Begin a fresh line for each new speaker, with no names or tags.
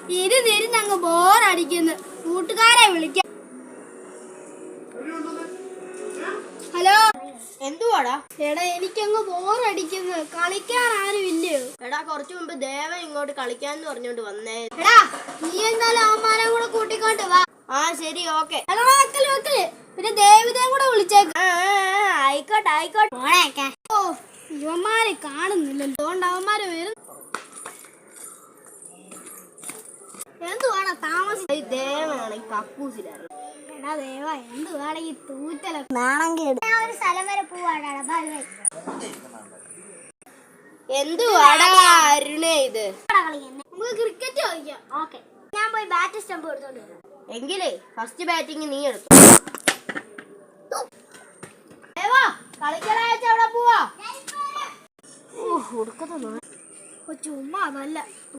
ഇരുന്നിരുന്നങ്ങ് ബോറടിക്കുന്നു. കൂട്ടുകാരെ വിളിക്കാം. ഹലോ,
എന്തുവാടാ?
എടാ എനിക്കങ്ങ് ബോറടിക്കുന്നു. കളിക്കാൻ ആരും ഇല്ലയോ?
എടാ കുറച്ചു മുമ്പ് ദേവൻ ഇങ്ങോട്ട് കളിക്കാന്ന് പറഞ്ഞോണ്ട് വന്നേ.
എടാ നീ എന്തായാലും അവന്മാരെ കൂടെ കൂട്ടിക്കൊണ്ട് വാ.
ആ ശരി, ഓക്കെ.
പിന്നെ ദേവിതയും കൂടെ വിളിച്ചേക്ക്.
ആയിക്കോട്ടെ ആയിക്കോട്ടെ.
ഓ, ഇവന്മാരെ കാണുന്നില്ലല്ലോ. അതുകൊണ്ട് അവന്മാര് വരും. എന്തുവാടാ താമസിച്ച?
ദേവനാണ് കക്കൂസിലാണ്.
എടാ ദേവ, എന്തുവാടാ ഈ തൂറ്റല?
നാണം കേട്.
ഒരു സ്ഥലം വരെ പോവാടാ.
എന്തുവാടാ അരുണേ ഇത്?
നമുക്ക് ക്രിക്കറ്റ് കളിക്കാം. ഓക്കെ, ഞാൻ പോയി ബാറ്റ് സ്റ്റംപ് എടുത്തോണ്ട് വരാം.
എങ്കിലേ ഫസ്റ്റ് ബാറ്റിംഗ് നീ എടുത്തു. കളിക്കലാച്ച അവിടെ പോവാ.
ചുമ്മാ നല്ല